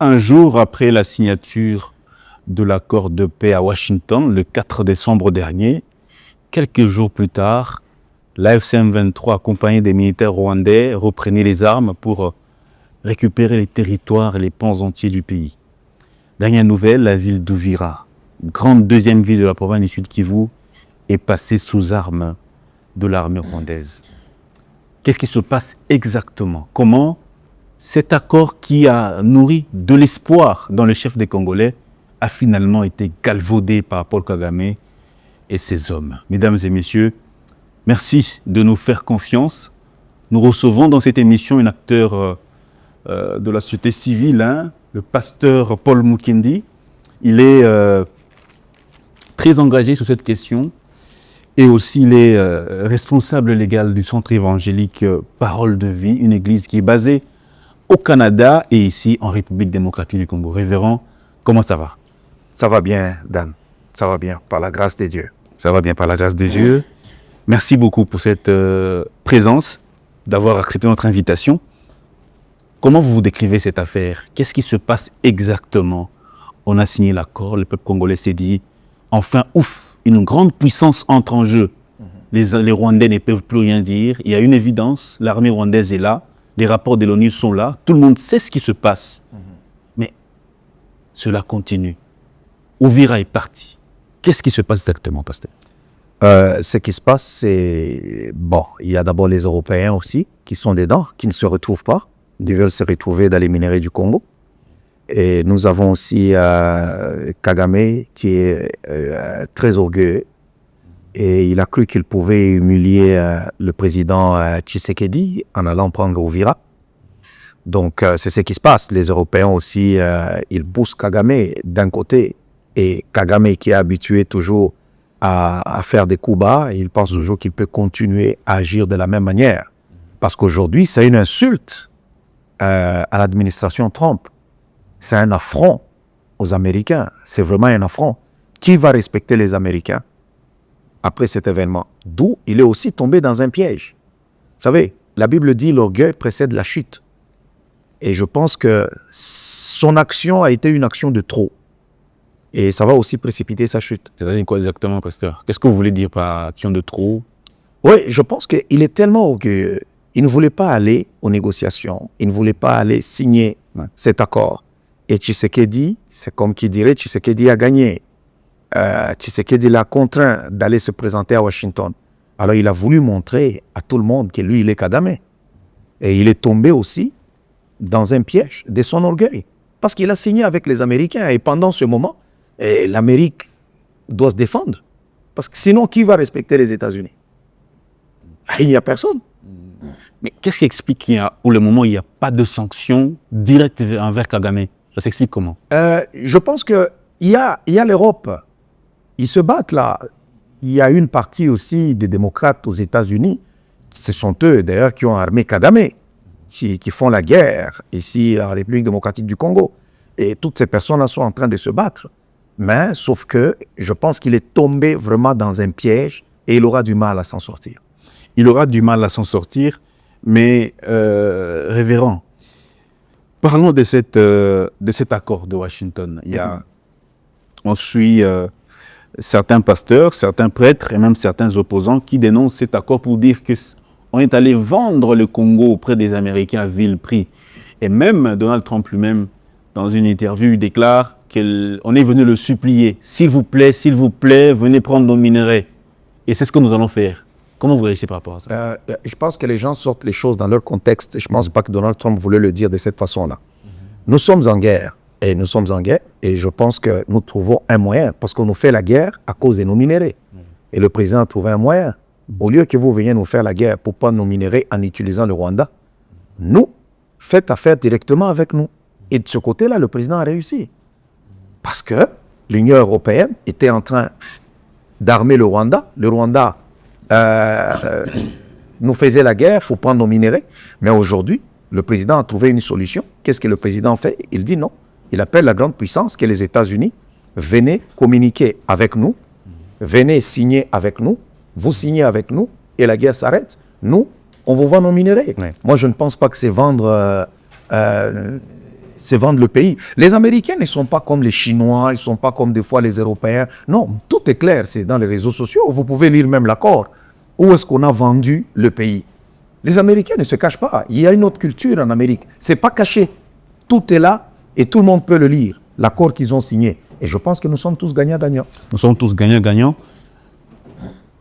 Un jour après la signature de l'accord de paix à Washington, le 4 décembre dernier, quelques jours plus tard, l'AFC M23, accompagné des militaires rwandais, reprenait les armes pour récupérer les territoires et les pans entiers du pays. Dernière nouvelle, la ville d'Uvira, grande deuxième ville de la province du Sud Kivu, est passée sous armes de l'armée rwandaise. Qu'est-ce qui se passe exactement? Comment cet accord qui a nourri de l'espoir dans le chef des Congolais a finalement été galvaudé par Paul Kagame et ses hommes? Mesdames et messieurs, merci de nous faire confiance. Nous recevons dans cette émission un acteur de la société civile, le pasteur Paul Mukendi. Il est très engagé sur cette question et aussi il est responsable légal du centre évangélique Parole de Vie, une église qui est basée au Canada et ici en République démocratique du Congo. Révérend, comment ça va? Ça va bien, Dan. Ça va bien, par la grâce de Dieu. Ça va bien, par la grâce de Dieu. Merci beaucoup pour cette présence, d'avoir accepté notre invitation. Comment vous décrivez cette affaire? Qu'est-ce qui se passe exactement? On a signé l'accord, le peuple congolais s'est dit, enfin, ouf, une grande puissance entre en jeu. Les Rwandais ne peuvent plus rien dire. Il y a une évidence, l'armée rwandaise est là, les rapports de l'ONU sont là, tout le monde sait ce qui se passe. Mais cela continue. Uvira est parti. Qu'est-ce qui se passe exactement, pasteur? Ce qui se passe, c'est... Bon, il y a d'abord les Européens aussi, qui sont dedans, qui ne se retrouvent pas. Ils veulent se retrouver dans les minerais du Congo. Et nous avons aussi Kagame, qui est très orgueilleux. Et il a cru qu'il pouvait humilier le président Tshisekedi en allant prendre Uvira. Donc, c'est ce qui se passe. Les Européens aussi, ils poussent Kagame d'un côté. Et Kagame, qui est habitué toujours à faire des coups bas, il pense toujours qu'il peut continuer à agir de la même manière. Parce qu'aujourd'hui, c'est une insulte à l'administration Trump. C'est un affront aux Américains. C'est vraiment un affront. Qui va respecter les Américains après cet événement? D'où il est aussi tombé dans un piège. Vous savez, la Bible dit l'orgueil précède la chute. Et je pense que son action a été une action de trop. Et ça va aussi précipiter sa chute. C'est-à-dire quoi exactement, pasteur? Qu'est-ce que vous voulez dire par action de trop? Oui, je pense qu'il est tellement orgueilleux. Il ne voulait pas aller aux négociations. Il ne voulait pas aller signer cet accord. Et Tshisekedi, c'est comme qui dirait, Tshisekedi a gagné. Tshisekedi l'a contraint d'aller se présenter à Washington. Alors il a voulu montrer à tout le monde que lui, il est Kagame. Et il est tombé aussi dans un piège de son orgueil. Parce qu'il a signé avec les Américains. Et pendant ce moment, l'Amérique doit se défendre. Parce que sinon, qui va respecter les États-Unis? Il n'y a personne. Mais qu'est-ce qui explique qu'il y a, pour le moment, il n'y a pas de sanctions directes envers Kagame? Ça s'explique comment? Je pense qu'il y a l'Europe. Ils se battent là. Il y a une partie aussi des démocrates aux États-Unis. Ce sont eux, d'ailleurs, qui ont armé Kagame, qui font la guerre ici en République démocratique du Congo. Et toutes ces personnes-là sont en train de se battre. Mais, sauf que je pense qu'il est tombé vraiment dans un piège et il aura du mal à s'en sortir. Il aura du mal à s'en sortir, mais révérend, parlons de cet accord de Washington. On suit certains pasteurs, certains prêtres et même certains opposants qui dénoncent cet accord pour dire qu'on est allé vendre le Congo auprès des Américains à vil prix. Et même Donald Trump lui-même, dans une interview, déclare qu'on est venu le supplier. S'il vous plaît, venez prendre nos minerais. Et c'est ce que nous allons faire. Comment vous réagissez par rapport à ça? Je pense que les gens sortent les choses dans leur contexte. Je ne pense pas que Donald Trump voulait le dire de cette façon-là. Nous sommes en guerre. Et nous sommes en guerre. Et je pense que nous trouvons un moyen. Parce qu'on nous fait la guerre à cause de nos minerais. Et le président a trouvé un moyen. Au lieu que vous veniez nous faire la guerre pour prendre nos minerais en utilisant le Rwanda, nous, faites affaire directement avec nous. Et de ce côté-là, le président a réussi. Parce que l'Union européenne était en train d'armer le Rwanda. Le Rwanda nous faisait la guerre, il faut prendre nos minerais. Mais aujourd'hui, le président a trouvé une solution. Qu'est-ce que le président fait? Il dit non. Il appelle la grande puissance qui est les États-Unis. Venez communiquer avec nous. Venez signer avec nous. Vous signez avec nous et la guerre s'arrête. Nous, on vous vend nos minerais. Ouais. Moi, je ne pense pas que c'est vendre c'est vendre le pays. Les Américains ne sont pas comme les Chinois, ils ne sont pas comme des fois les Européens. Non, tout est clair, c'est dans les réseaux sociaux. Vous pouvez lire même l'accord. Où est-ce qu'on a vendu le pays? Les Américains ne se cachent pas. Il y a une autre culture en Amérique. Ce n'est pas caché. Tout est là et tout le monde peut le lire. L'accord qu'ils ont signé. Et je pense que nous sommes tous gagnants-gagnants. Nous sommes tous gagnants-gagnants.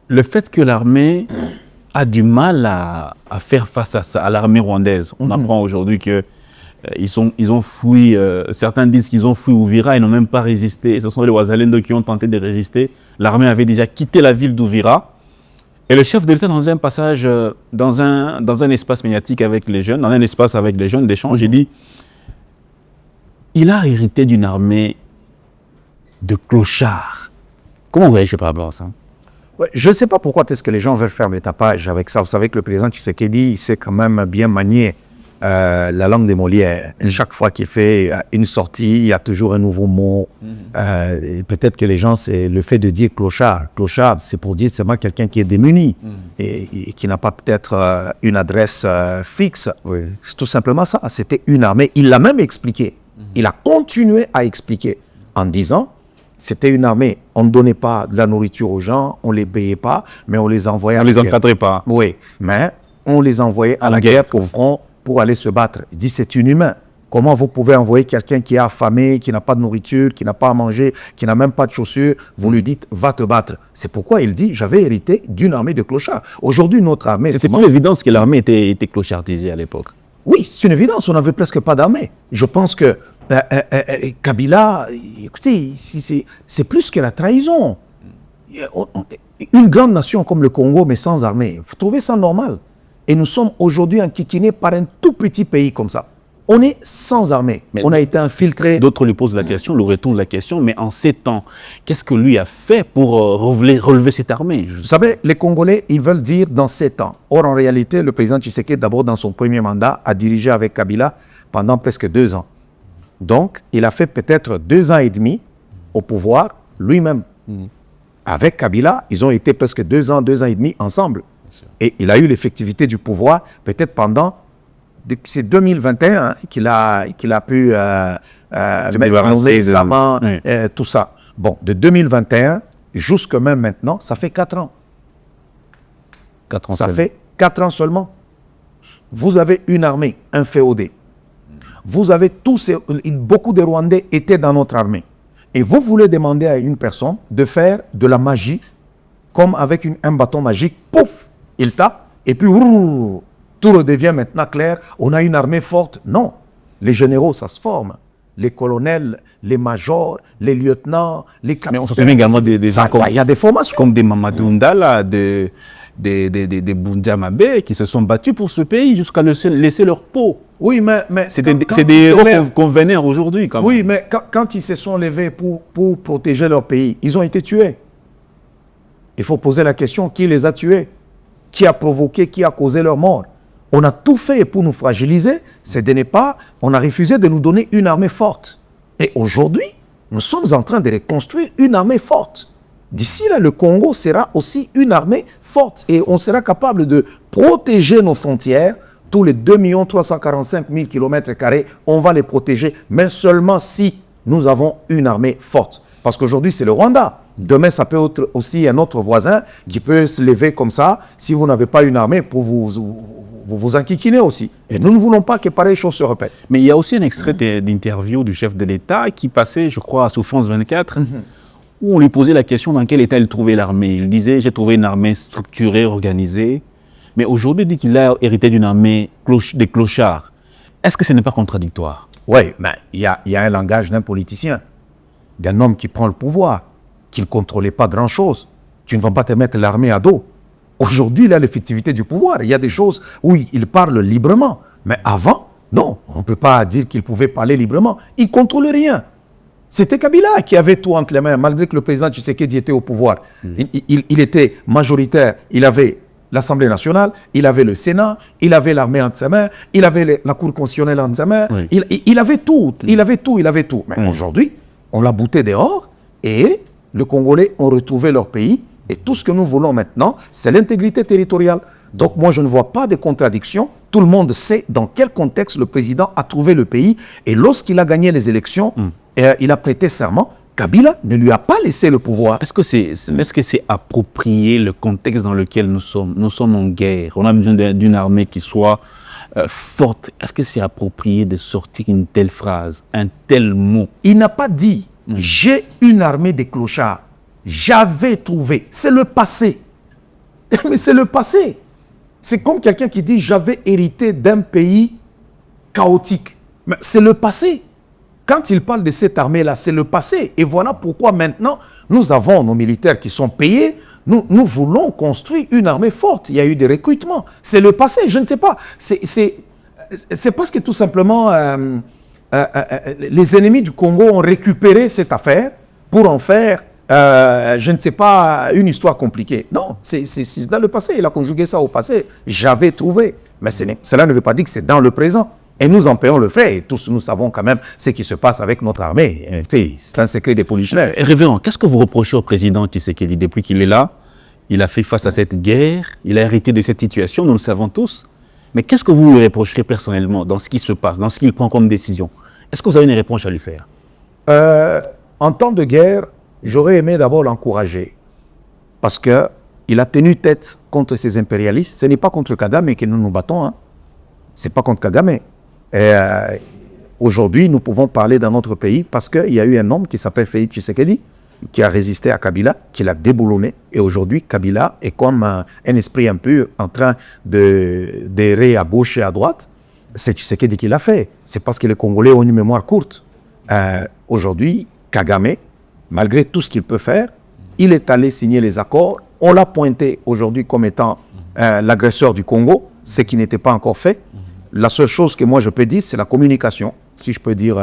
Le fait que l'armée a du mal à faire face à ça, à l'armée rwandaise. On apprend aujourd'hui que ils ont fui, certains disent qu'ils ont fui Uvira, ils n'ont même pas résisté. Ce sont les Wazalendo qui ont tenté de résister. L'armée avait déjà quitté la ville d'Uvira. Et le chef de l'État, dans un passage, dans un espace médiatique avec les jeunes, dans un espace avec les jeunes d'échange, il dit il a hérité d'une armée de clochards. Comment vous réagissez par rapport à ça? Ouais, je ne sais pas pourquoi est-ce que les gens veulent faire le tapage avec ça. Vous savez que le président Tshisekedi, il sait quand même bien manier la langue des Molières. Chaque fois qu'il fait une sortie, il y a toujours un nouveau mot. Peut-être que les gens, c'est le fait de dire clochard. Clochard, c'est pour dire seulement quelqu'un qui est démuni et qui n'a pas peut-être une adresse fixe. Oui. C'est tout simplement ça. C'était une armée. Il l'a même expliqué. Il a continué à expliquer en disant c'était une armée. On ne donnait pas de la nourriture aux gens, on ne les payait pas, mais on les envoyait On ne les encadrait pas. Oui, mais on les envoyait à la guerre au front pour aller se battre. Il dit c'est inhumain. Comment vous pouvez envoyer quelqu'un qui est affamé, qui n'a pas de nourriture, qui n'a pas à manger, qui n'a même pas de chaussures, vous lui dites va te battre. C'est pourquoi il dit j'avais hérité d'une armée de clochards. Aujourd'hui, notre armée... C'est pas l'évidence que l'armée était clochardisée à l'époque. Oui, c'est une évidence, on n'avait presque pas d'armée. Je pense que Kabila, écoutez, c'est plus que la trahison. Une grande nation comme le Congo, mais sans armée, vous trouvez ça normal? Et nous sommes aujourd'hui enquiquinés par un tout petit pays comme ça. On est sans armée. Mais on a été infiltrés. D'autres lui posent la question, lui retournent la question, mais en ces temps, qu'est-ce que lui a fait pour relever cette armée? Vous savez, les Congolais, ils veulent dire dans 7 ans. Or, en réalité, le président Tshisekedi, d'abord dans son premier mandat, a dirigé avec Kabila pendant presque 2 ans. Donc, il a fait peut-être 2 ans et demi au pouvoir lui-même. Avec Kabila, ils ont été presque 2 ans et demi ensemble. Et il a eu l'effectivité du pouvoir peut-être pendant... C'est 2021 qu'il a pu mettre les examens, tout ça. Bon, de 2021 jusqu'à même maintenant, ça fait 4 ans. 4 ans ça seul. fait 4 ans seulement. Vous avez une armée inféodée. Vous avez beaucoup de Rwandais étaient dans notre armée. Et vous voulez demander à une personne de faire de la magie, comme avec un bâton magique, pouf, il tape, et puis tout redevient maintenant clair, on a une armée forte. Non, les généraux, ça se forme. Les colonels, les majors, les lieutenants, les capitaines. Mais on se souvient également des il y a des formations. Comme des Mamadou Ndala, des Bundiamabé qui se sont battus pour ce pays jusqu'à laisser leur peau. Oui, mais c'est des héros qu'on vénère aujourd'hui. Oui, mais quand ils se sont levés pour protéger leur pays, ils ont été tués. Il faut poser la question, qui les a tués? Qui a provoqué, qui a causé leur mort? On a tout fait pour nous fragiliser, on a refusé de nous donner une armée forte. Et aujourd'hui, nous sommes en train de reconstruire une armée forte. D'ici là, le Congo sera aussi une armée forte et on sera capable de protéger nos frontières. Tous les 2 345 000 km², on va les protéger, mais seulement si nous avons une armée forte. Parce qu'aujourd'hui, c'est le Rwanda. Demain, ça peut être aussi un autre voisin qui peut se lever comme ça, si vous n'avez pas une armée, pour vous enquiquiner aussi. Et nous ne voulons pas que pareille chose se répète. Mais il y a aussi un extrait d'interview du chef de l'État qui passait, je crois, sous France 24, où on lui posait la question dans quel état il trouvait l'armée. Il disait, j'ai trouvé une armée structurée, organisée. Mais aujourd'hui, il dit qu'il a hérité d'une armée des clochards. Est-ce que ce n'est pas contradictoire? Oui, mais il y a un langage d'un politicien, d'un homme qui prend le pouvoir, qui ne contrôlait pas grand-chose. Tu ne vas pas te mettre l'armée à dos. Aujourd'hui, il a l'effectivité du pouvoir. Il y a des choses où il parle librement. Mais avant, non, on ne peut pas dire qu'il pouvait parler librement. Il ne contrôlait rien. C'était Kabila qui avait tout entre les mains, malgré que le président Tshisekedi était au pouvoir. Il était majoritaire. Il avait l'Assemblée nationale, il avait le Sénat, il avait l'armée entre ses mains, il avait la Cour constitutionnelle entre ses mains. Oui. Il avait tout, il avait tout. Mais aujourd'hui, on l'a bouté dehors et les Congolais ont retrouvé leur pays. Et tout ce que nous voulons maintenant, c'est l'intégrité territoriale. Donc moi, je ne vois pas de contradiction. Tout le monde sait dans quel contexte le président a trouvé le pays. Et lorsqu'il a gagné les élections, il a prêté serment. Kabila ne lui a pas laissé le pouvoir. Est-ce que c'est approprié le contexte dans lequel nous sommes? Nous sommes en guerre. On a besoin d'une armée qui soit forte. Est-ce que c'est approprié de sortir une telle phrase, un tel mot? Il n'a pas dit « j'ai une armée de clochards ». J'avais trouvé. C'est le passé. Mais c'est le passé. C'est comme quelqu'un qui dit « j'avais hérité d'un pays chaotique ». Mais c'est le passé. Quand il parle de cette armée-là, c'est le passé. Et voilà pourquoi maintenant, nous avons nos militaires qui sont payés. Nous voulons construire une armée forte. Il y a eu des recrutements. C'est le passé, je ne sais pas. C'est parce que tout simplement, les ennemis du Congo ont récupéré cette affaire pour en faire, je ne sais pas, une histoire compliquée. Non, c'est dans le passé. Il a conjugué ça au passé. J'avais trouvé. Mais cela ne veut pas dire que c'est dans le présent. Et nous en payons le fait, et tous nous savons quand même ce qui se passe avec notre armée. C'est un secret des polichinelles. Révérend, qu'est-ce que vous reprochez au président Tshisekedi depuis qu'il est là? Il a fait face à cette guerre, il a hérité de cette situation, nous le savons tous. Mais qu'est-ce que vous lui reprocherez personnellement dans ce qui se passe, dans ce qu'il prend comme décision? Est-ce que vous avez une réponse à lui faire? En temps de guerre, j'aurais aimé d'abord l'encourager. Parce qu'il a tenu tête contre ces impérialistes. Ce n'est pas contre Kagame que nous nous battons. Hein. Ce n'est pas contre Kagame. Aujourd'hui, nous pouvons parler dans notre pays parce qu'il y a eu un homme qui s'appelle Félix Tshisekedi, qui a résisté à Kabila, qui l'a déboulonné. Et aujourd'hui, Kabila est comme un esprit un peu en train d'errer à gauche et à droite. C'est Tshisekedi qui l'a fait. C'est parce que les Congolais ont une mémoire courte. Aujourd'hui, Kagame, malgré tout ce qu'il peut faire, il est allé signer les accords. On l'a pointé aujourd'hui comme étant l'agresseur du Congo, ce qui n'était pas encore fait. La seule chose que moi je peux dire, c'est la communication. Si je peux dire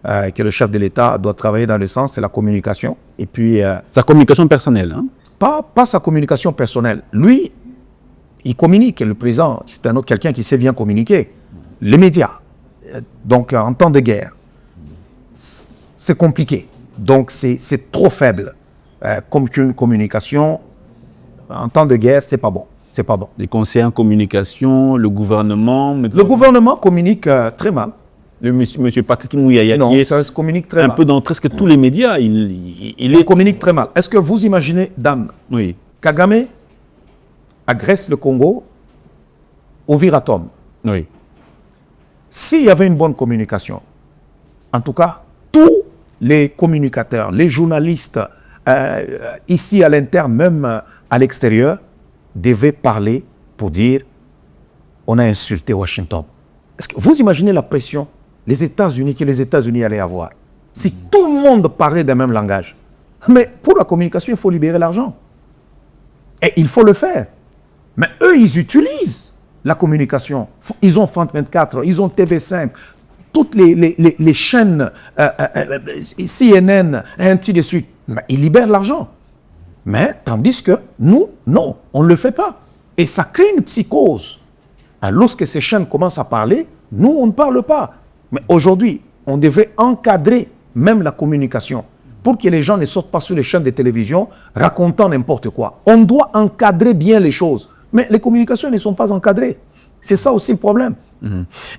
que le chef de l'État doit travailler dans le sens, c'est la communication. Et puis... sa communication personnelle, hein? Pas sa communication personnelle. Lui, il communique. Le président, c'est un autre quelqu'un qui sait bien communiquer. Les médias. Donc, en temps de guerre, c'est compliqué. Donc, c'est trop faible. Comme qu'une communication, en temps de guerre, c'est pas bon. C'est pas bon. Les conseillers en communication, le gouvernement... Le gouvernement communique très mal. Le monsieur Patrick Mouyaya, non, qui est ça se communique très mal. un peu dans presque tous les médias, il communique très mal. Est-ce que vous imaginez, dame, oui. Kagame agresse le Congo au Viratom. Oui. S'il y avait une bonne communication, en tout cas, tous les communicateurs, les journalistes, ici à l'interne, même à l'extérieur, devaient parler pour dire on a insulté Washington. Est-ce que vous imaginez la pression que les États-Unis allaient avoir si tout le monde parlait d'un même langage? Mais pour la communication, il faut libérer l'argent. Et il faut le faire. Mais eux, ils utilisent la communication. Ils ont France 24, ils ont TV5, toutes les chaînes CNN, et ainsi de suite. Mais ils libèrent l'argent. Mais tandis que nous, non, on ne le fait pas. Et ça crée une psychose. Lorsque ces chaînes commencent à parler, nous, on ne parle pas. Mais aujourd'hui, on devrait encadrer même la communication pour que les gens ne sortent pas sur les chaînes de télévision racontant n'importe quoi. On doit encadrer bien les choses. Mais les communications ne sont pas encadrées. C'est ça aussi le problème.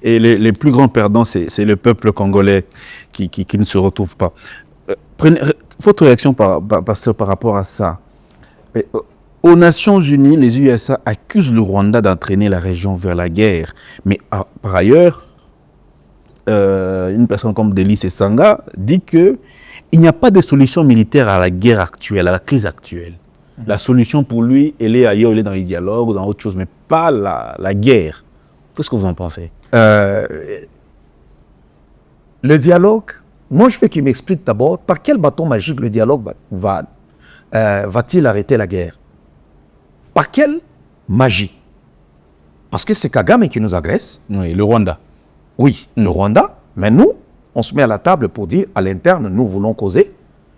Et les plus grands perdants, c'est le peuple congolais qui ne se retrouve pas. Votre réaction, pasteur, par rapport à ça? Aux Nations Unies, les USA accusent le Rwanda d'entraîner la région vers la guerre. Mais par ailleurs, une personne comme Delis Esanga dit qu'il n'y a pas de solution militaire à la guerre actuelle, à la crise actuelle. La solution pour lui, elle est ailleurs, elle est dans les dialogues ou dans autre chose, mais pas la guerre. Qu'est-ce que vous en pensez? Le dialogue, moi je veux qu'il m'explique d'abord par quel bâton magique le dialogue va-t-il arrêter la guerre? Par quelle magie? Parce que c'est Kagame qui nous agresse. Oui, le Rwanda. Oui, le Rwanda. Mais nous, on se met à la table pour dire à l'interne, nous voulons causer.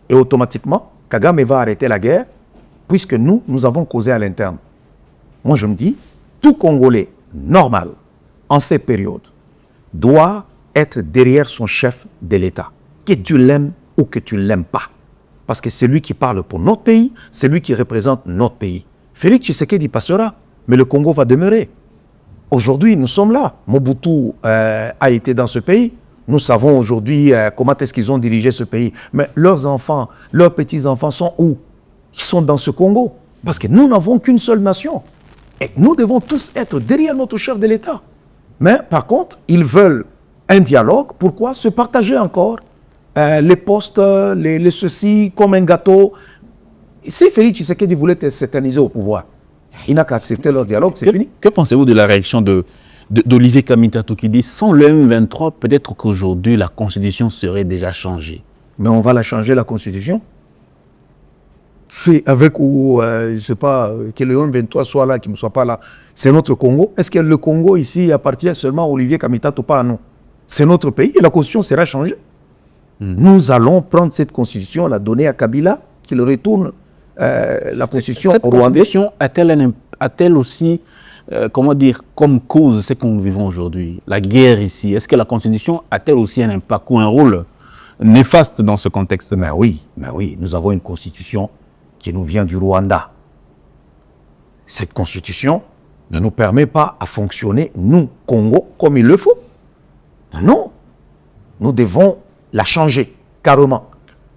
Et automatiquement, Kagame va arrêter la guerre puisque nous avons causé à l'interne. Moi, je me dis, tout Congolais normal, en ces périodes, doit être derrière son chef de l'État. Que tu l'aimes ou que tu ne l'aimes pas. Parce que c'est lui qui parle pour notre pays, c'est lui qui représente notre pays. Félix Tshisekedi passera, mais le Congo va demeurer. Aujourd'hui, nous sommes là. Mobutu a été dans ce pays. Nous savons aujourd'hui comment est-ce qu'ils ont dirigé ce pays. Mais leurs enfants, leurs petits-enfants sont où? Ils sont dans ce Congo. Parce que nous n'avons qu'une seule nation. Et nous devons tous être derrière notre chef de l'État. Mais par contre, ils veulent un dialogue. Pourquoi? Se partager encore les postes, les ceci, comme un gâteau. Si Félix Tshisekedi voulait s'éterniser au pouvoir, il n'a qu'à accepter leur dialogue, c'est fini. Que pensez-vous de la réaction d'Olivier Kamitatou qui dit sans le M23, peut-être qu'aujourd'hui la constitution serait déjà changée? Mais on va la changer, la constitution. Fait avec ou, je ne sais pas, que le M23 soit là, qu'il ne soit pas là. C'est notre Congo. Est-ce que le Congo ici appartient seulement à Olivier Kamitatou, pas à nous? C'est notre pays et la constitution sera changée. Nous allons prendre cette constitution, la donner à Kabila, qu'il retourne la constitution Cette au Rwanda. constitution a-t-elle aussi, comment dire, comme cause ce que nous vivons aujourd'hui, la guerre ici? Est-ce que la constitution a-t-elle aussi un impact ou un rôle néfaste dans ce contexte? Mais oui, nous avons une constitution qui nous vient du Rwanda. Cette constitution ne nous permet pas à fonctionner, nous, Congo, comme il le faut. Non, nous devons la changer, carrément.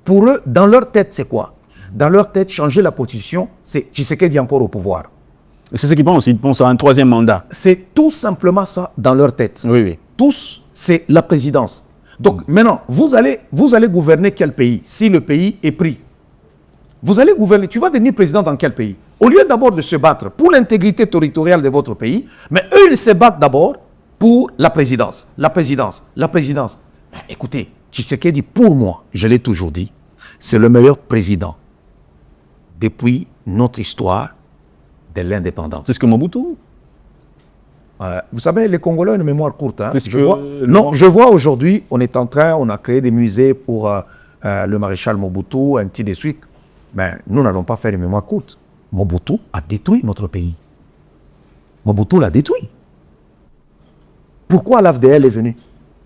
Pour eux, dans leur tête, c'est quoi? Dans leur tête, changer la constitution, c'est Tshisekedi encore au pouvoir. C'est ce qu'ils pensent, ils pensent à un troisième mandat. C'est tout simplement ça dans leur tête. Oui. Tous, c'est la présidence. Donc maintenant, vous allez gouverner quel pays si le pays est pris? Vous allez gouverner, tu vas devenir président dans quel pays? Au lieu d'abord de se battre pour l'intégrité territoriale de votre pays, mais eux, ils se battent d'abord pour la présidence. La présidence. Écoutez, Tshisekedi, pour moi, je l'ai toujours dit, c'est le meilleur président depuis notre histoire de l'indépendance. C'est ce que Mobutu. Vous savez, les Congolais ont une mémoire courte. Hein? Non, je vois aujourd'hui, on a créé des musées pour le maréchal Mobutu, ainsi de suite. Mais nous n'allons pas faire une mémoire courte. Mobutu a détruit notre pays. Mobutu l'a détruit. Pourquoi l'AFDL est venu?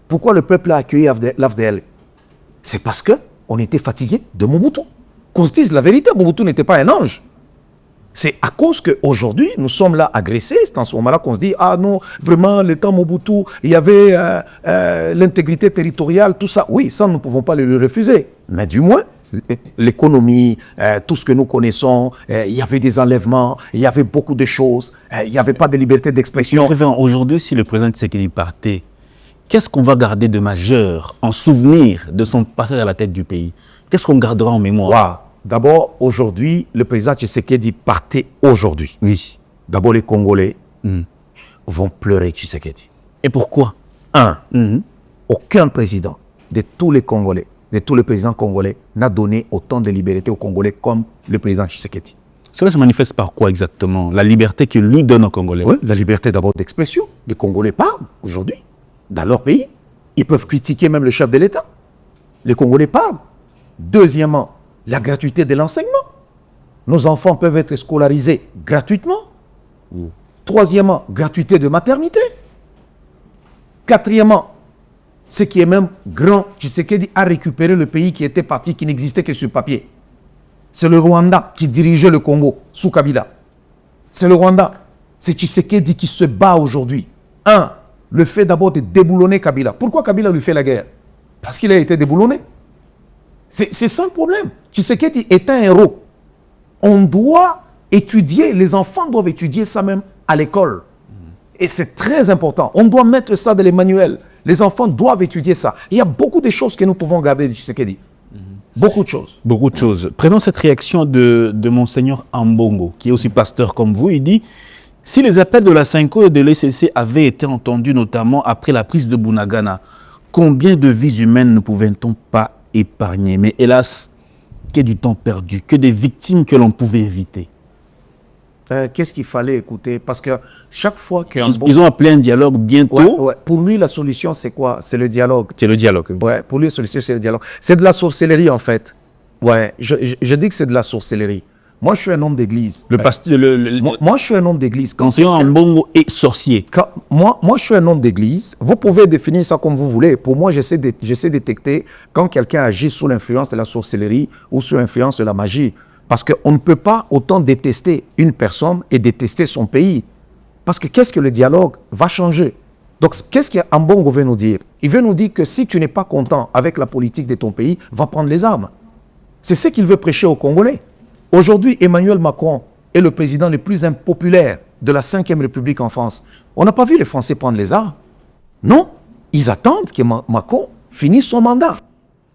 Pourquoi le peuple a accueilli l'AFDL? C'est parce qu'on était fatigué de Mobutu. Qu'on se dise la vérité, Mobutu n'était pas un ange. C'est à cause qu'aujourd'hui, nous sommes là agressés. C'est en ce moment-là qu'on se dit, ah non, vraiment, le temps Mobutu, il y avait l'intégrité territoriale, tout ça. Oui, ça, nous ne pouvons pas le refuser. Mais du moins, l'économie, tout ce que nous connaissons, il y avait des enlèvements, il y avait beaucoup de choses, il n'y avait pas de liberté d'expression. Aujourd'hui, si le président Tshisekedi partait, qu'est-ce qu'on va garder de majeur en souvenir de son passage à la tête du pays? Qu'est-ce qu'on gardera en mémoire? Wow. D'abord, aujourd'hui, le président Tshisekedi partait aujourd'hui. Oui. D'abord, les Congolais vont pleurer Tshisekedi. Et pourquoi? Aucun président de tous les Congolais, de tous les présidents congolais, n'a donné autant de liberté aux Congolais comme le président Tshisekedi. Cela se manifeste par quoi exactement? La liberté qu'il lui donne aux Congolais? Oui, la liberté d'abord d'expression. Les Congolais parlent aujourd'hui dans leur pays. Ils peuvent critiquer même le chef de l'État. Les Congolais parlent. Deuxièmement, la gratuité de l'enseignement. Nos enfants peuvent être scolarisés gratuitement. Troisièmement, gratuité de maternité. Quatrièmement, ce qui est même grand, Tshisekedi a récupéré le pays qui était parti, qui n'existait que sur papier. C'est le Rwanda qui dirigeait le Congo sous Kabila. C'est le Rwanda. C'est Tshisekedi qui se bat aujourd'hui. Le fait d'abord de déboulonner Kabila. Pourquoi Kabila lui fait la guerre? Parce qu'il a été déboulonné. C'est ça le problème. Tshisekedi est un héros. On doit étudier, les enfants doivent étudier ça même à l'école. Et c'est très important. On doit mettre ça dans les manuels. Les enfants doivent étudier ça. Il y a beaucoup de choses que nous pouvons garder de Tshisekedi. Beaucoup de choses. Beaucoup de choses. Prenons cette réaction de Monseigneur Ambongo, qui est aussi pasteur comme vous. Il dit, si les appels de la Synco et de l'ECC avaient été entendus, notamment après la prise de Bunagana, combien de vies humaines ne pouvait-on pas épargner? Mais hélas, que du temps perdu, que des victimes que l'on pouvait éviter. Qu'est-ce qu'il fallait écouter? Parce que chaque fois ils ont appelé un dialogue bientôt. Pour lui, la solution, c'est quoi? C'est le dialogue. C'est le dialogue. Ouais, pour lui, la solution, c'est le dialogue. C'est de la sorcellerie, en fait. Ouais, je dis que c'est de la sorcellerie. Moi, je suis un homme d'église. Moi, je suis un homme d'église. Monseigneur Ambongo est sorcier. Moi, je suis un homme d'église. Vous pouvez définir ça comme vous voulez. Pour moi, j'essaie de détecter quand quelqu'un agit sous l'influence de la sorcellerie ou sous l'influence de la magie. Parce qu'on ne peut pas autant détester une personne et détester son pays. Parce que qu'est-ce que le dialogue va changer? Donc, qu'est-ce qu'Ambongo veut nous dire? Il veut nous dire que si tu n'es pas content avec la politique de ton pays, va prendre les armes. C'est ce qu'il veut prêcher aux Congolais. Aujourd'hui, Emmanuel Macron est le président le plus impopulaire de la 5e République en France. On n'a pas vu les Français prendre les armes. Non, ils attendent que Macron finisse son mandat.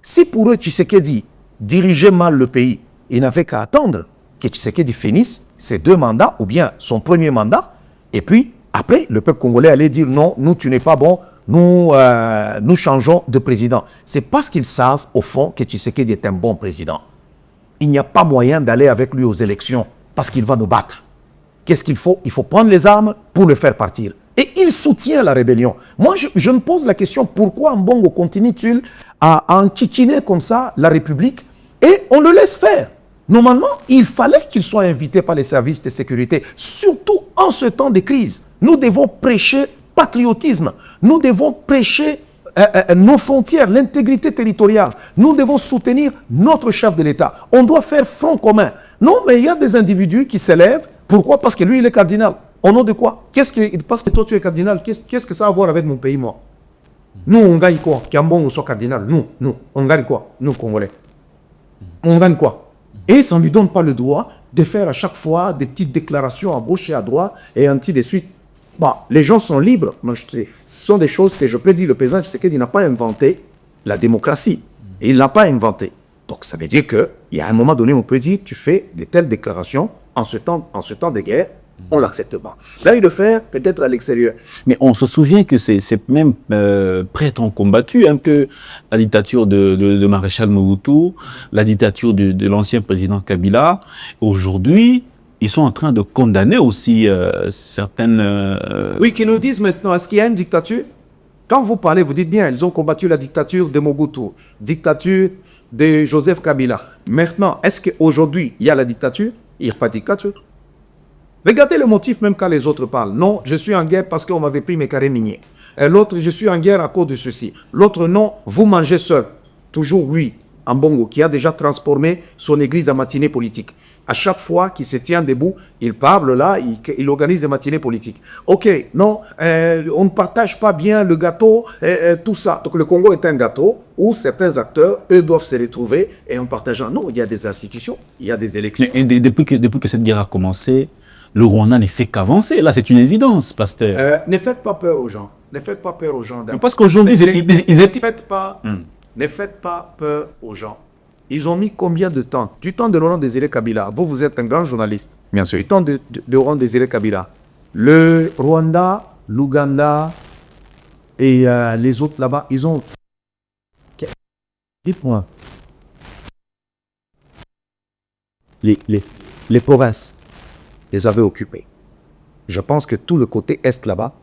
Si pour eux, Tshisekedi dirigeait mal le pays, il n'avait qu'à attendre que Tshisekedi finisse ses 2 mandats ou bien son premier mandat. Et puis, après, le peuple congolais allait dire non, nous, tu n'es pas bon, nous changeons de président. C'est parce qu'ils savent, au fond, que Tshisekedi est un bon président. Il n'y a pas moyen d'aller avec lui aux élections parce qu'il va nous battre. Qu'est-ce qu'il faut? Il faut prendre les armes pour le faire partir. Et il soutient la rébellion. Moi, je me pose la question, pourquoi Ambongo continue-t-il à enquiquiner comme ça la République et on le laisse faire? Normalement, il fallait qu'il soit invité par les services de sécurité, surtout en ce temps de crise. Nous devons prêcher patriotisme. Nous devons prêcher nos frontières, l'intégrité territoriale. Nous devons soutenir notre chef de l'État. On doit faire front commun. Non, mais il y a des individus qui s'élèvent. Pourquoi? Parce que lui, il est cardinal. Au nom de quoi? Parce que toi, tu es cardinal. Qu'est-ce que ça a à voir avec mon pays, moi? Nous, on gagne quoi? Qu'Ambongo soit cardinal. Nous, on gagne quoi? Nous, Congolais. On gagne quoi? Et ça ne lui donne pas le droit de faire à chaque fois des petites déclarations à gauche et à droite et ainsi de suite. Bon, les gens sont libres. Moi, ce sont des choses que je peux dire. Le président Tshisekedi n'a pas inventé la démocratie. Et il ne l'a pas inventé. Donc, ça veut dire qu'il y a un moment donné, on peut dire, tu fais de telles déclarations en ce temps de guerre, on ne l'accepte pas. Là, il le fait peut-être à l'extérieur. Mais on se souvient que c'est même prêtres ont combattu un peu la dictature de Maréchal Mobutu, la dictature de l'ancien président Kabila. Aujourd'hui, ils sont en train de condamner aussi certaines... Oui, qui nous disent maintenant, est-ce qu'il y a une dictature? Quand vous parlez, vous dites bien, ils ont combattu la dictature de Mobutu, dictature de Joseph Kabila. Maintenant, est-ce qu'aujourd'hui, il y a la dictature? Il n'y a pas de dictature. Regardez le motif même quand les autres parlent. Non, je suis en guerre parce qu'on m'avait pris mes carrés miniers. L'autre, je suis en guerre à cause de ceci. L'autre, non, vous mangez seul. Toujours lui, Ambongo, qui a déjà transformé son église en matinée politique. À chaque fois qu'il se tient debout, il parle là, il organise des matinées politiques. Ok, non, on ne partage pas bien le gâteau, tout ça. Donc le Congo est un gâteau où certains acteurs, eux, doivent se retrouver et en partageant. Non, il y a des institutions, il y a des élections. Et depuis que cette guerre a commencé, le Rwanda ne fait qu'avancer. Là, c'est une évidence, pasteur. Ne faites pas peur aux gens. Ne faites pas peur aux gens. Parce qu'aujourd'hui, Ne faites pas peur aux gens. Ils ont mis combien de temps? Du temps de Laurent Désiré Kabila. Vous êtes un grand journaliste. Bien sûr. Du temps de Laurent Désiré Kabila. Le Rwanda, l'Ouganda et les autres là-bas, ils ont... Dites-moi. Les provinces les avaient occupées. Je pense que tout le côté est là-bas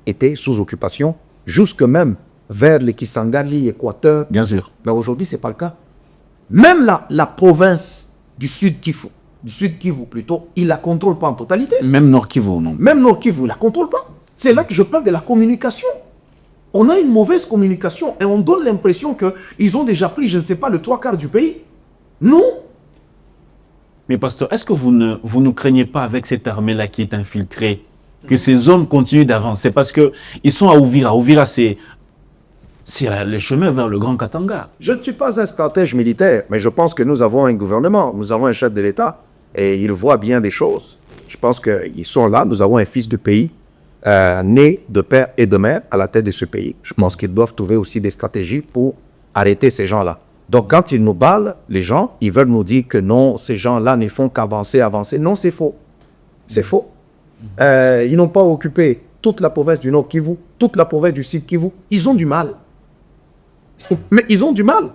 était sous occupation, jusque même vers les Kisangani, Équateur. Bien sûr. Mais aujourd'hui, ce n'est pas le cas. Même la province du Sud Kivu plutôt, il ne la contrôle pas en totalité. Même Nord Kivu, non? Même Nord Kivu, il ne la contrôle pas. C'est là que je parle de la communication. On a une mauvaise communication et on donne l'impression qu'ils ont déjà pris, je ne sais pas, le 3/4 du pays. Non. Mais pasteur, est-ce que vous ne craignez pas avec cette armée-là qui est infiltrée, que ces hommes continuent d'avancer? Parce qu'ils sont à Ouvira. Ouvira, c'est le chemin vers le Grand Katanga. Je ne suis pas un stratège militaire, mais je pense que nous avons un gouvernement, nous avons un chef de l'État, et il voit bien des choses. Je pense qu'ils sont là, nous avons un fils de pays, né de père et de mère à la tête de ce pays. Je pense qu'ils doivent trouver aussi des stratégies pour arrêter ces gens-là. Donc quand ils nous parlent, les gens, ils veulent nous dire que non, ces gens-là ne font qu'avancer, avancer. Non, c'est faux. C'est faux. Ils n'ont pas occupé toute la province du Nord Kivu, toute la province du Sud Kivu. Ils ont du mal. Mais ils ont du mal.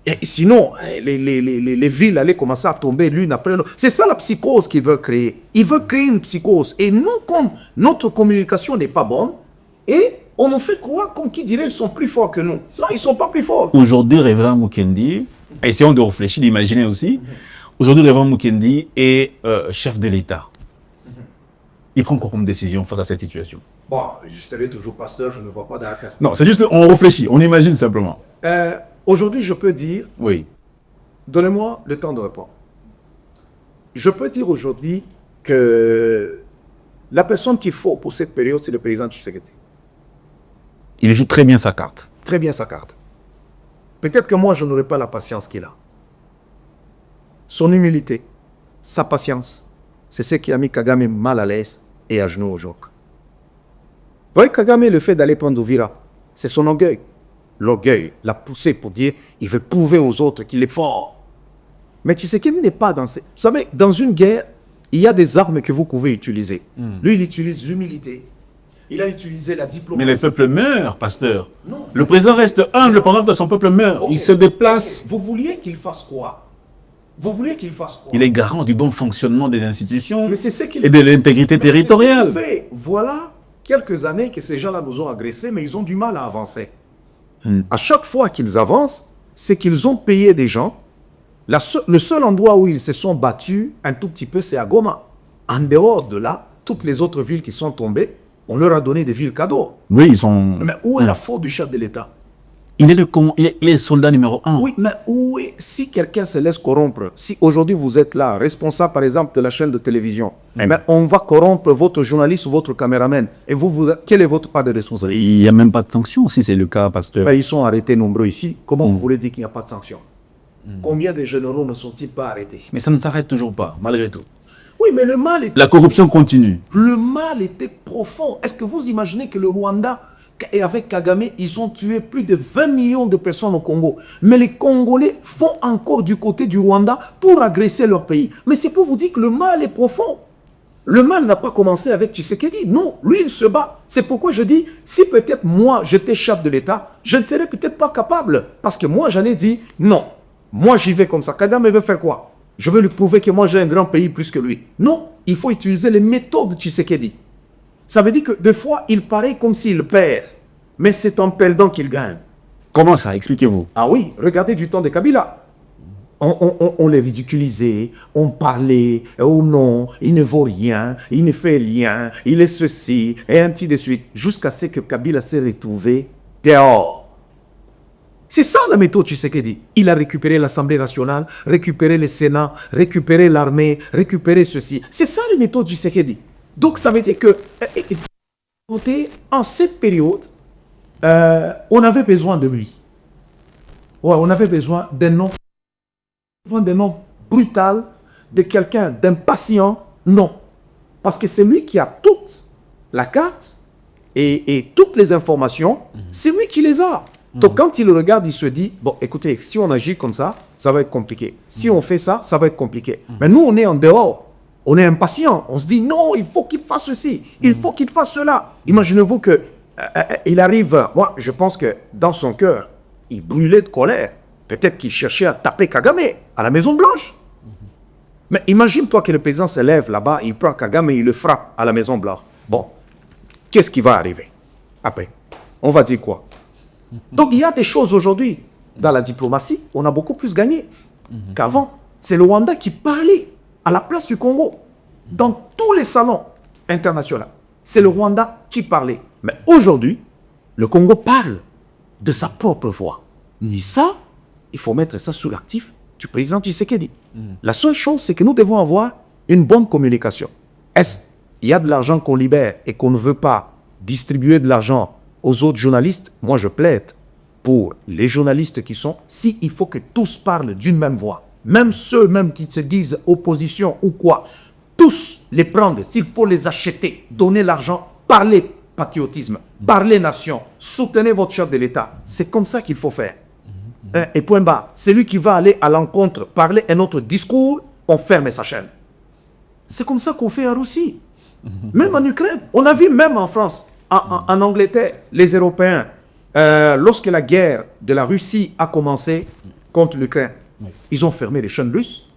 Et sinon, les villes allaient commencer à tomber l'une après l'autre. C'est ça la psychose qu'ils veulent créer. Ils veulent créer une psychose. Et nous, comme notre communication n'est pas bonne, et on nous fait croire, comme qui dirait, ils sont plus forts que nous. Là, ils ne sont pas plus forts. Aujourd'hui, Révérend Mukendi, essayons de réfléchir, d'imaginer aussi. Aujourd'hui, Révérend Mukendi est chef de l'État. Il prend quoi comme décision face à cette situation? Bon, je serai toujours pasteur, je ne vois pas d'arc. Non, c'est juste, on réfléchit, on imagine simplement. Aujourd'hui, je peux dire, oui. Donnez-moi le temps de répondre. Je peux dire aujourd'hui que La personne qu'il faut pour cette période, c'est le président Tshisekedi. Il joue très bien sa carte. Très bien sa carte. Peut-être que moi, je n'aurai pas la patience qu'il a. Son humilité, sa patience, c'est ce qui a mis Kagame mal à l'aise et à genoux aujourd'hui. Vous voyez, Kagame, le fait d'aller prendre Uvira, c'est son orgueil. L'orgueil l'a poussé pour dire, il veut prouver aux autres qu'il est fort. Mais Tshisekedi n'est pas dans ces... Vous savez, dans une guerre, il y a des armes que vous pouvez utiliser. Lui, il utilise l'humilité. Il a utilisé la diplomatie. Mais le peuple meurt, pasteur. Non. Le président reste humble pendant que son peuple meurt. Il se déplace. Vous vouliez qu'il fasse quoi? Vous vouliez qu'il fasse quoi? Il est garant du bon fonctionnement des institutions Mais c'est ce qu'il et de l'intégrité Mais c'est ce territoriale. qu'il fait. Voilà quelques années que ces gens-là nous ont agressés, mais ils ont du mal à avancer. À chaque fois qu'ils avancent, c'est qu'ils ont payé des gens. Le seul endroit où ils se sont battus un tout petit peu, c'est à Goma. En dehors de là, toutes les autres villes qui sont tombées, on leur a donné des villes cadeaux. Oui, ils sont... Mais où est la faute du chef de l'État? Il est le soldat numéro 1. Oui, mais où est... Si quelqu'un se laisse corrompre, si aujourd'hui vous êtes là, responsable par exemple de la chaîne de télévision, mais on va corrompre votre journaliste ou votre caméraman, et quelle est votre part de responsabilité? Il n'y a même pas de sanction si c'est le cas, pasteur. Ben, ils sont arrêtés nombreux ici. Comment vous voulez dire qu'il n'y a pas de sanction? Combien de généraux ne sont-ils pas arrêtés? Mais ça ne s'arrête toujours pas, malgré tout. Oui, mais le mal était... La corruption continue. Le mal était profond. Est-ce que vous imaginez que le Rwanda, et avec Kagame, ils ont tué plus de 20 millions de personnes au Congo. Mais les Congolais font encore du côté du Rwanda pour agresser leur pays. Mais c'est pour vous dire que le mal est profond. Le mal n'a pas commencé avec Tshisekedi. Non, lui, il se bat. C'est pourquoi je dis, si peut-être moi, j'étais chef de l'État, je ne serais peut-être pas capable. Parce que moi, j'en ai dit, non. Moi, j'y vais comme ça. Kagame veut faire quoi? Je veux lui prouver que moi, j'ai un grand pays plus que lui. Non, il faut utiliser les méthodes de Tshisekedi. Ça veut dire que des fois, il paraît comme s'il perd. Mais c'est en perdant qu'il gagne. Comment ça? Expliquez-vous. Ah oui, regardez du temps de Kabila. On les ridiculisait, on parlait, oh non, il ne vaut rien, il ne fait rien, il est ceci, et ainsi de suite, jusqu'à ce que Kabila s'est retrouvé dehors. C'est ça la méthode Tshisekedi. Il a récupéré l'Assemblée nationale, récupéré le Sénat, récupéré l'armée, récupéré ceci. C'est ça la méthode Tshisekedi. Donc ça veut dire que, en cette période, on avait besoin de lui. Ouais, on avait besoin d'un nom brutal, de quelqu'un d'impatient. Non. Parce que c'est lui qui a toute la carte et toutes les informations. C'est lui qui les a. Donc quand il regarde, il se dit, bon, écoutez, si on agit comme ça va être compliqué. Si on fait ça va être compliqué. Mais nous, on est en dehors. On est impatient. On se dit, non, il faut qu'il fasse ceci. Il faut qu'il fasse cela. Imaginez-vous que il arrive, moi, je pense que dans son cœur, il brûlait de colère. Peut-être qu'il cherchait à taper Kagame à la Maison Blanche. Mais imagine-toi que le président se lève là-bas, il prend Kagame et il le frappe à la Maison Blanche. Bon, qu'est-ce qui va arriver après? On va dire quoi? Donc il y a des choses aujourd'hui, dans la diplomatie, on a beaucoup plus gagné qu'avant. C'est le Rwanda qui parlait à la place du Congo, dans tous les salons internationaux. C'est le Rwanda qui parlait. Mais aujourd'hui, le Congo parle de sa propre voix. Et ça, il faut mettre ça sous l'actif du président Tshisekedi. La seule chose, c'est que nous devons avoir une bonne communication. Est-ce qu'il y a de l'argent qu'on libère et qu'on ne veut pas distribuer de l'argent aux autres journalistes? Moi, je plaide pour les journalistes qui sont... Si il faut que tous parlent d'une même voix, même ceux même qui se disent opposition ou quoi, tous les prendre, s'il faut les acheter, donner l'argent, parler patriotisme, parler nation, soutenez votre chef de l'État. C'est comme ça qu'il faut faire. Et point bas, c'est lui qui va aller à l'encontre, parler un autre discours, on ferme sa chaîne. C'est comme ça qu'on fait en Russie. Même en Ukraine. On a vu même en France, en Angleterre, les Européens, lorsque la guerre de la Russie a commencé contre l'Ukraine, ils ont fermé les chaînes russes.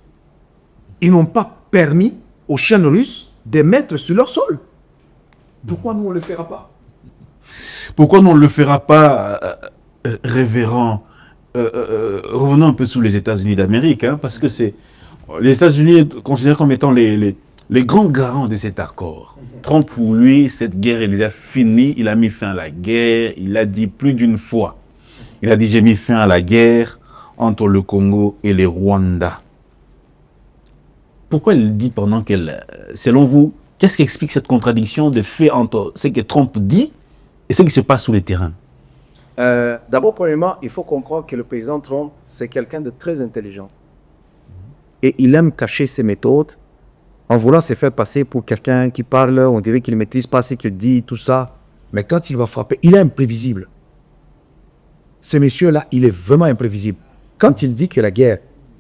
Ils n'ont pas permis aux chaînes russes de mettre sur leur sol. Pourquoi nous, on ne le fera pas? Pourquoi nous, on ne le fera pas, révérend? Revenons un peu sous les États-Unis d'Amérique, hein, parce que c'est les États-Unis considérés comme étant les grands garants de cet accord. Trump, pour lui, cette guerre, il a fini, il a mis fin à la guerre, il a dit plus d'une fois. Il a dit, j'ai mis fin à la guerre entre le Congo et le Rwanda. Pourquoi il dit pendant qu'elle, selon vous, Qu'est-ce qui explique cette contradiction de fait entre ce que Trump dit et ce qui se passe sur le terrain? D'abord, premièrement, il faut comprendre que le président Trump, c'est quelqu'un de très intelligent. Et il aime cacher ses méthodes en voulant se faire passer pour quelqu'un qui parle, on dirait qu'il ne maîtrise pas ce qu'il dit, tout ça. Mais quand il va frapper, il est imprévisible. Ce monsieur-là, il est vraiment imprévisible. Quand il dit que la guerre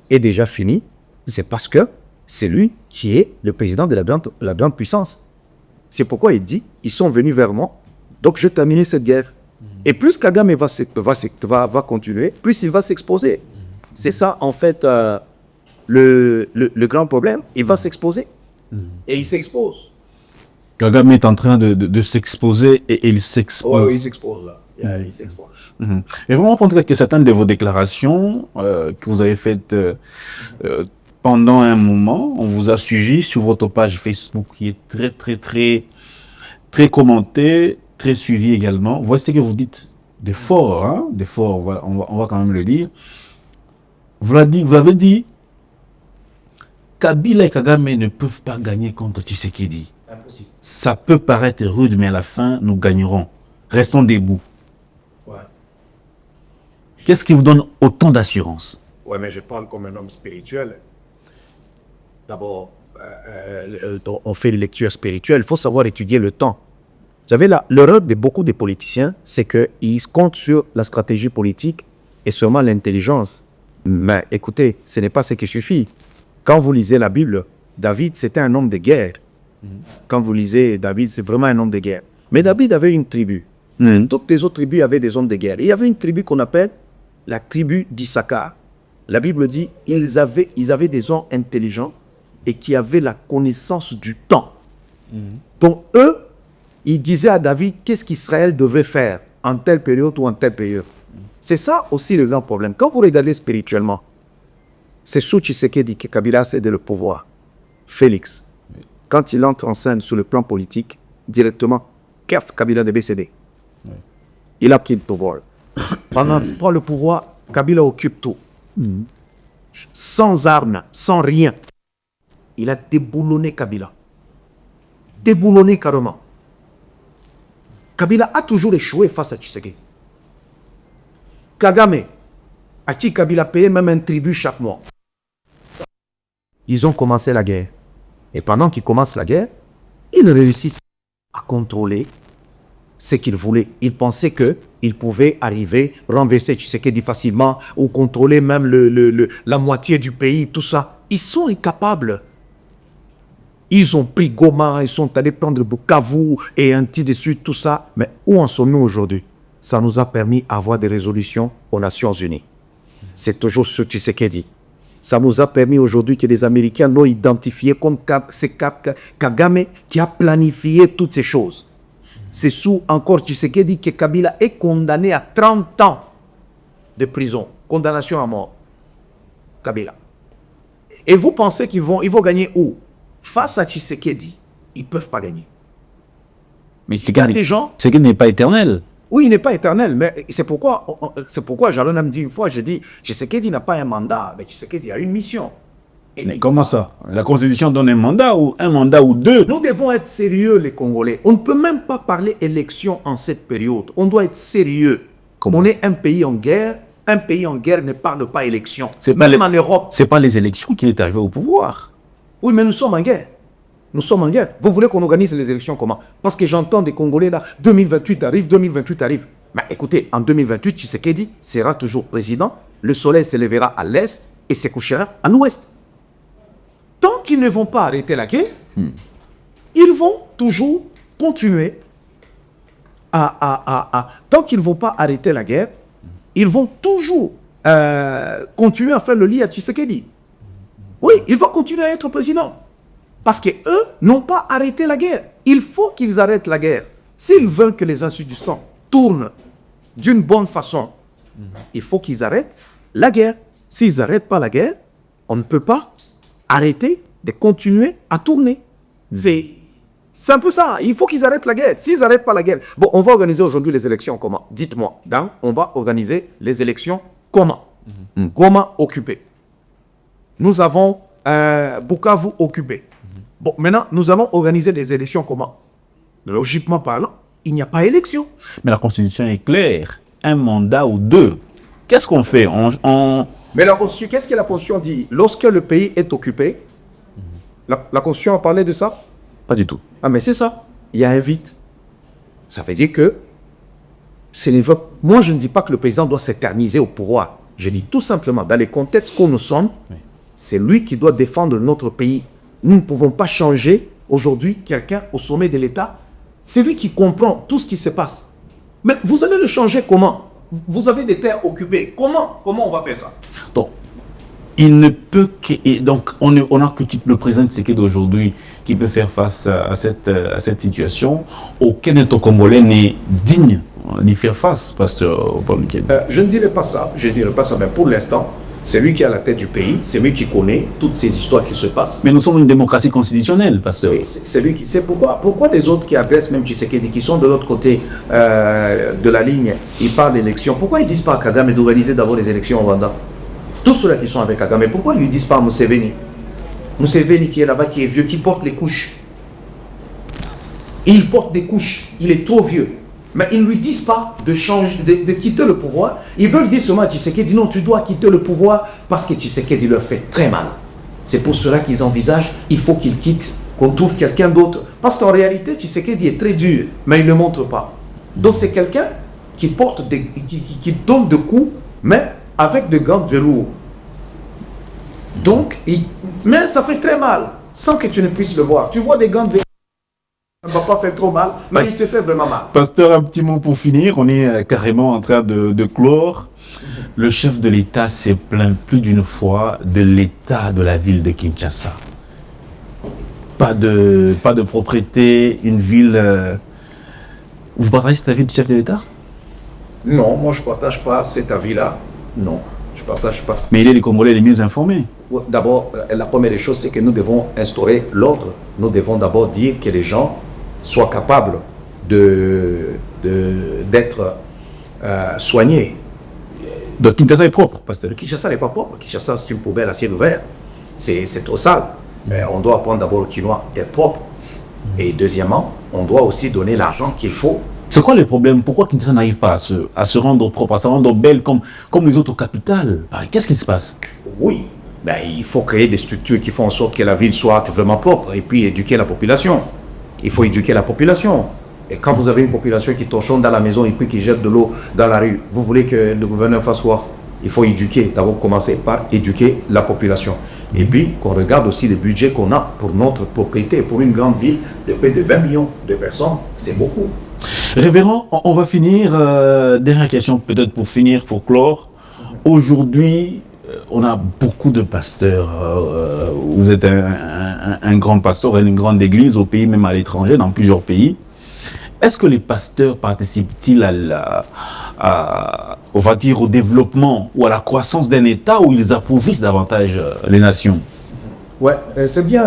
est déjà finie, c'est parce que c'est lui qui est le président de la grande puissance. C'est pourquoi il dit, ils sont venus vers moi, donc je vais terminer cette guerre. Et plus Kagame va continuer, plus il va s'exposer. C'est ça, en fait, le grand problème. Il va s'exposer. Et il s'expose. Kagame est en train de s'exposer et il s'expose. Oui, il s'expose là. Il s'expose. Et vous me montrez que certaines de vos déclarations que vous avez faites pendant un moment, on vous a suivi sur votre page Facebook qui est très commentée, très suivie également. Voici ce que vous dites de fort, hein, de fort, on va quand même le dire. Vous avez dit, Kabila et Kagame ne peuvent pas gagner contre Tshisekedi. Impossible. Ça peut paraître rude, mais à la fin, nous gagnerons. Restons debout. Ouais. Qu'est-ce qui vous donne autant d'assurance? Ouais, mais je parle comme un homme spirituel. D'abord, on fait les lectures spirituelles. Il faut savoir étudier le temps. Vous savez, l'erreur de beaucoup de politiciens, c'est qu'ils comptent sur la stratégie politique et seulement l'intelligence. Mais écoutez, ce n'est pas ce qui suffit. Quand vous lisez la Bible, David, c'était un homme de guerre. Quand vous lisez David, c'est vraiment un homme de guerre. Mais David avait une tribu. Toutes les autres tribus avaient des hommes de guerre. Il y avait une tribu qu'on appelle la tribu d'Issachar. La Bible dit ils avaient des hommes intelligents et qui avaient la connaissance du temps. Donc eux, ils disaient à David qu'est-ce qu'Israël devrait faire en telle période ou en telle période. C'est ça aussi le grand problème. Quand vous regardez spirituellement, c'est sous Tshisekedi que Kabila a cédé le pouvoir. Félix, quand il entre en scène sur le plan politique, directement, Kabila devait céder. Il a pris le pouvoir. Pendant qu'il prend le pouvoir, Kabila occupe tout. Sans armes, sans rien. Il a déboulonné Kabila. Déboulonné carrément. Kabila a toujours échoué face à Tshisekedi. Kagame, à qui Kabila payait même un tribut chaque mois. Ils ont commencé la guerre. Et pendant qu'ils commencent la guerre, ils réussissent à contrôler ce qu'ils voulaient. Ils pensaient qu'ils pouvaient arriver, renverser Tshisekedi facilement ou contrôler même la moitié du pays, tout ça. Ils sont incapables. Ils ont pris Goma, ils sont allés prendre Bukavu et ainsi de suite, tout ça. Mais où en sommes-nous aujourd'hui? Ça nous a permis d'avoir des résolutions aux Nations Unies. C'est toujours ce Tshisekedi. Ça nous a permis aujourd'hui que les Américains l'ont identifié comme Kagame qui a planifié toutes ces choses. C'est sous encore Tshisekedi que Kabila est condamné à 30 ans de prison. Condamnation à mort. Kabila. Et vous pensez qu'ils vont gagner où? Face à Tshisekedi, ils ne peuvent pas gagner. Mais Tshisekedi n'est pas éternel. Oui, il n'est pas éternel, mais c'est pourquoi Jalon me dit une fois, je dis, Tshisekedi n'a pas un mandat, mais Tshisekedi a une mission. Mais comment ça? La Constitution donne un mandat ou deux? Nous devons être sérieux, les Congolais. On ne peut même pas parler élection en cette période. On doit être sérieux. On est un pays en guerre. Un pays en guerre ne parle pas élection. Même en Europe. Ce n'est pas les élections qu'il est arrivé au pouvoir. Oui, mais nous sommes en guerre. Nous sommes en guerre. Vous voulez qu'on organise les élections comment? Parce que j'entends des Congolais là, 2028 arrive, 2028 arrive. Mais écoutez, en 2028, Tshisekedi sera toujours président. Le soleil se lèvera à l'est et se couchera à l'ouest. Tant qu'ils ne vont pas arrêter la guerre, ils vont toujours continuer tant qu'ils ne vont pas arrêter la guerre, ils vont toujours continuer à faire le lit à Tshisekedi. Oui, il va continuer à être président. Parce qu'eux n'ont pas arrêté la guerre. Il faut qu'ils arrêtent la guerre. S'ils veulent que les institutions tournent d'une bonne façon, il faut qu'ils arrêtent la guerre. S'ils n'arrêtent pas la guerre, on ne peut pas arrêter de continuer à tourner. C'est un peu ça. Il faut qu'ils arrêtent la guerre. S'ils n'arrêtent pas la guerre. Bon, on va organiser aujourd'hui les élections comment? Dites-moi. Donc, on va organiser les élections comment? Goma occupé. Nous avons Bukavu occupé. Bon, maintenant, nous allons organiser des élections comment? Logiquement parlant, il n'y a pas élection. Mais la Constitution est claire. Un mandat ou deux. Qu'est-ce qu'on fait? Mais la Constitution, qu'est-ce que la Constitution dit? Lorsque le pays est occupé, la Constitution a parlé de ça? Pas du tout. Ah, mais c'est ça. Il y a un vide. Ça veut dire que moi, je ne dis pas que le président doit s'éterniser au pouvoir. Je dis tout simplement, dans les contextes où nous sommes, c'est lui qui doit défendre notre pays. Nous ne pouvons pas changer aujourd'hui quelqu'un au sommet de l'État. C'est lui qui comprend tout ce qui se passe. Mais vous allez le changer comment? Vous avez des terres occupées. Comment on va faire ça? Donc, il ne peut que... Et donc, on a que le président Tshisekedi d'aujourd'hui qui peut faire face à cette situation. Aucun État congolais n'est digne d'y faire face, pasteur Paul Mikel. Je ne dirais pas ça. Je ne dirais pas ça. Mais pour l'instant, c'est lui qui est à la tête du pays. C'est lui qui connaît toutes ces histoires qui se passent. Mais nous sommes une démocratie constitutionnelle, pasteur. Oui, c'est lui qui... C'est pourquoi des autres qui agressent même Tshisekedi, qui sont de l'autre côté de la ligne, ils parlent d'élections. Pourquoi ils ne disent pas à Kagame d'organiser d'abord les élections au Rwanda? Tous ceux-là qui sont avec Kagame, pourquoi ils ne lui disent pas à Museveni? Museveni qui est là-bas, qui est vieux, qui porte les couches. Il porte des couches. Il est trop vieux. Mais ils ne lui disent pas de changer, de quitter le pouvoir. Ils veulent dire seulement à Tshisekedi, non, tu dois quitter le pouvoir parce que Tshisekedi leur fait très mal. C'est pour cela qu'ils envisagent, il faut qu'il quitte, qu'on trouve quelqu'un d'autre. Parce qu'en réalité, Tshisekedi est très dur, mais il ne le montre pas. Donc c'est quelqu'un qui porte qui donne des coups, mais avec des gants de velours. Donc, mais ça fait très mal, sans que tu ne puisses le voir. Tu vois des gants de velours, ça ne va pas faire trop mal, mais il te fait vraiment mal. Pasteur, un petit mot pour finir. On est carrément en train de clore. Le chef de l'État s'est plaint plus d'une fois de l'état de la ville de Kinshasa. Pas de propriété, une ville... Vous partagez cet avis du chef de l'État? Non, moi je ne partage pas cet avis-là. Non, je ne partage pas. Mais il est les Congolais les mieux informés. D'abord, la première des choses, c'est que nous devons instaurer l'ordre. Nous devons d'abord dire que les gens soient capables d'être soignés. Donc Kinshasa est propre, pasteur. Kinshasa n'est pas propre. Kinshasa, c'est une poubelle à ciel ouvert. C'est trop sale. Mais on doit apprendre d'abord au Quinois d'être propre. Et deuxièmement, on doit aussi donner l'argent qu'il faut. C'est quoi le problème? Pourquoi Kinshasa n'arrive pas à se rendre propre, à se rendre belle comme les autres capitales? Qu'est-ce qui se passe? Oui, ben, il faut créer des structures qui font en sorte que la ville soit vraiment propre et puis éduquer la population. Il faut éduquer la population. Et quand vous avez une population qui torchonne dans la maison et puis qui jette de l'eau dans la rue, vous voulez que le gouverneur fasse quoi? Il faut éduquer, d'abord commencer par éduquer la population. Et puis qu'on regarde aussi le budget qu'on a pour notre propriété. Pour une grande ville de près de 20 millions de personnes, c'est beaucoup. Révérend, on va finir. Dernière question peut-être pour finir, pour clore. Aujourd'hui, on a beaucoup de pasteurs. Vous êtes un grand pasteur, une grande église au pays, même à l'étranger, dans plusieurs pays. Est-ce que les pasteurs participent-ils on va dire, au développement ou à la croissance d'un État, où ils appauvrissent davantage les nations? Ouais, c'est bien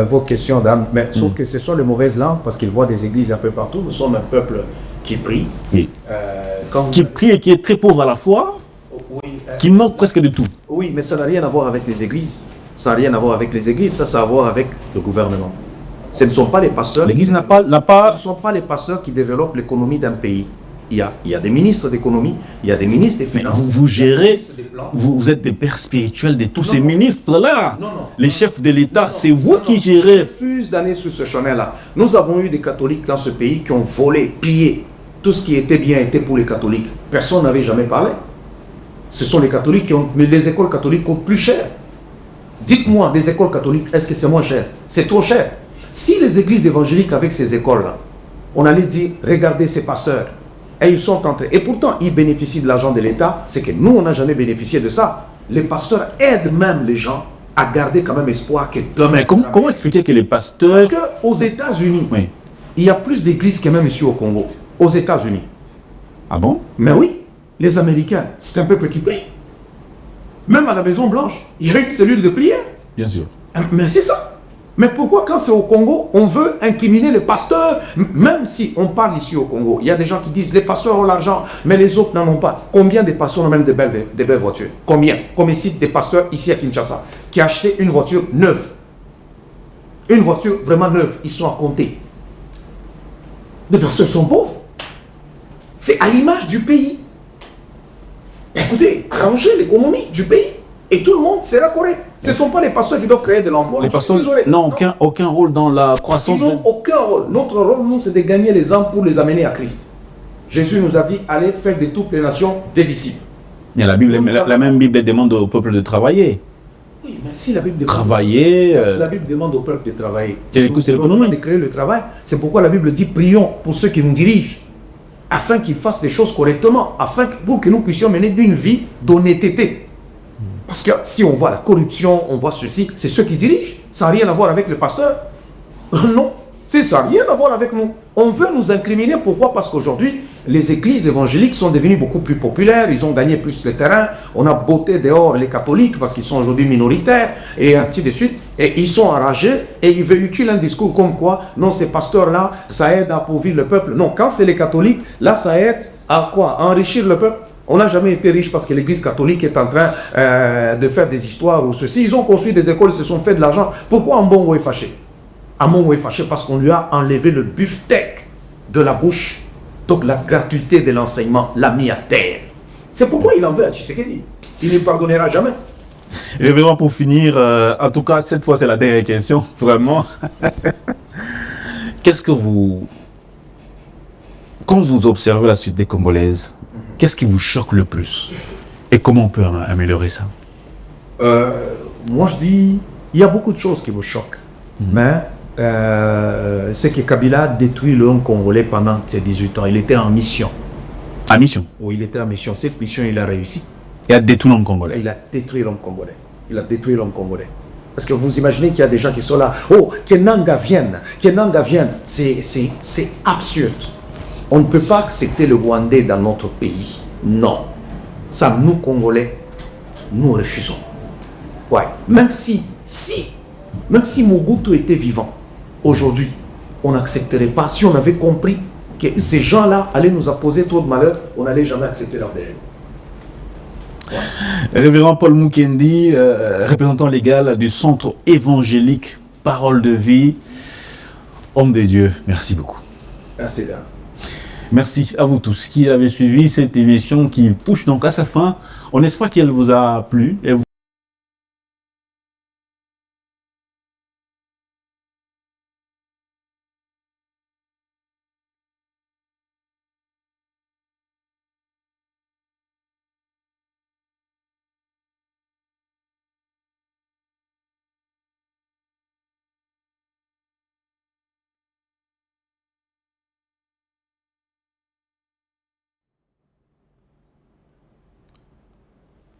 vos questions, dame, mais sauf que ce sont les mauvaises langues parce qu'ils voient des églises un peu partout. Nous sommes un peuple qui prie. Oui. Qui prie et qui est très pauvre à la fois, oui, qui manque presque de tout. Oui, mais ça n'a rien à voir avec les églises. Ça n'a rien à voir avec les églises, ça a à voir avec le gouvernement. Ce ne sont pas les pasteurs. L'église n'a pas... Ce ne sont pas les pasteurs qui développent l'économie d'un pays. Il y a des ministres d'économie, il y a des ministres des finances. Vous gérez, vous êtes des pères spirituels de tous ces ministres-là. Les chefs de l'État, c'est vous qui gérez. Je refuse d'aller sur ce chemin-là. Nous avons eu des catholiques dans ce pays qui ont volé, pillé. Tout ce qui était bien était pour les catholiques. Personne n'avait jamais parlé. Ce sont les catholiques qui ont... Mais les écoles catholiques coûtent plus cher. Dites-moi, les écoles catholiques, est-ce que c'est moins cher? C'est trop cher. Si les églises évangéliques avec ces écoles-là, on allait dire, regardez ces pasteurs, et ils sont entrés. Et pourtant, ils bénéficient de l'argent de l'État. C'est que nous, on n'a jamais bénéficié de ça. Les pasteurs aident même les gens à garder quand même espoir que demain... Mais comment expliquer que les pasteurs... Parce qu'aux États-Unis, oui, il y a plus d'églises que même ici au Congo. Aux États-Unis. Ah bon? Mais oui, les Américains, c'est un peuple qui prie. Même à la Maison Blanche, il y a une cellule de prière. Bien sûr. Mais c'est ça. Mais pourquoi quand c'est au Congo, on veut incriminer les pasteurs? Même si on parle ici au Congo, il y a des gens qui disent les pasteurs ont l'argent, mais les autres n'en ont pas. Combien de pasteurs ont même de belles voitures? Combien? Comme ici, des pasteurs ici à Kinshasa, qui ont acheté une voiture neuve. Une voiture vraiment neuve, ils sont à compter. Les personnes sont pauvres. C'est à l'image du pays. Écoutez, arrangez l'économie du pays et tout le monde sera correct. Ce ne sont pas les pasteurs qui doivent créer de l'emploi. Les pasteurs n'ont aucun rôle dans la croissance. Ils n'ont aucun rôle. Notre rôle, nous, c'est de gagner les âmes pour les amener à Christ. Jésus nous a dit, allez faire de toutes les nations des disciples. Et la même Bible demande au peuple de travailler. Oui, mais si la Bible demande, Travailler. la Bible demande au peuple de travailler. C'est l'économie. De créer le travail. C'est pourquoi la Bible dit, prions pour ceux qui nous dirigent, afin qu'ils fassent les choses correctement, pour que nous puissions mener d'une vie d'honnêteté. Parce que si on voit la corruption, on voit ceci, c'est ceux qui dirigent. Ça n'a rien à voir avec le pasteur. Non, ça n'a rien à voir avec nous. On veut nous incriminer. Pourquoi? Parce qu'aujourd'hui, les églises évangéliques sont devenues beaucoup plus populaires. Ils ont gagné plus le terrain. On a botté dehors les catholiques parce qu'ils sont aujourd'hui minoritaires et ainsi de suite. Et ils sont enragés et ils véhiculent un discours comme quoi, non, ces pasteurs-là, ça aide à appauvrir le peuple. Non, quand c'est les catholiques, là, ça aide à quoi? À enrichir le peuple. On n'a jamais été riche parce que l'église catholique est en train de faire des histoires ou ceci. Ils ont construit des écoles, ils se sont fait de l'argent. Pourquoi Ambongo est fâché? Ambongo est fâché parce qu'on lui a enlevé le beefsteak de la bouche. Donc la gratuité de l'enseignement l'a mis à terre. C'est pourquoi il en veut à Tshisekedi. Il ne pardonnera jamais. Et vraiment pour finir, en tout cas cette fois c'est la dernière question, vraiment. Qu'est-ce que vous... Quand vous observez la société congolaise, qu'est-ce qui vous choque le plus? Et comment on peut améliorer ça? Moi je dis, il y a beaucoup de choses qui vous choquent. Mais c'est que Kabila a détruit le Congolais pendant ses 18 ans. Il était en mission. En mission? Oui, il était en mission. Cette mission, il a réussi. Et a détruit l'homme congolais? Il a détruit l'homme congolais. Il a détruit l'homme congolais. Parce que vous imaginez qu'il y a des gens qui sont là. Oh, que Nanga vienne. Que Nanga vienne. C'est absurde. On ne peut pas accepter le Rwandais dans notre pays. Non. Ça, nous, Congolais, nous refusons. Ouais. Même si Mobutu était vivant, aujourd'hui, on n'accepterait pas. Si on avait compris que ces gens-là allaient nous apposer trop de malheur, on n'allait jamais accepter leur dérive. Ouais. Révérend Paul Mukendi, représentant légal du Centre évangélique Parole de Vie, homme de Dieu, merci beaucoup. Merci bien. Merci à vous tous qui avez suivi cette émission qui touche donc à sa fin. On espère qu'elle vous a plu et vous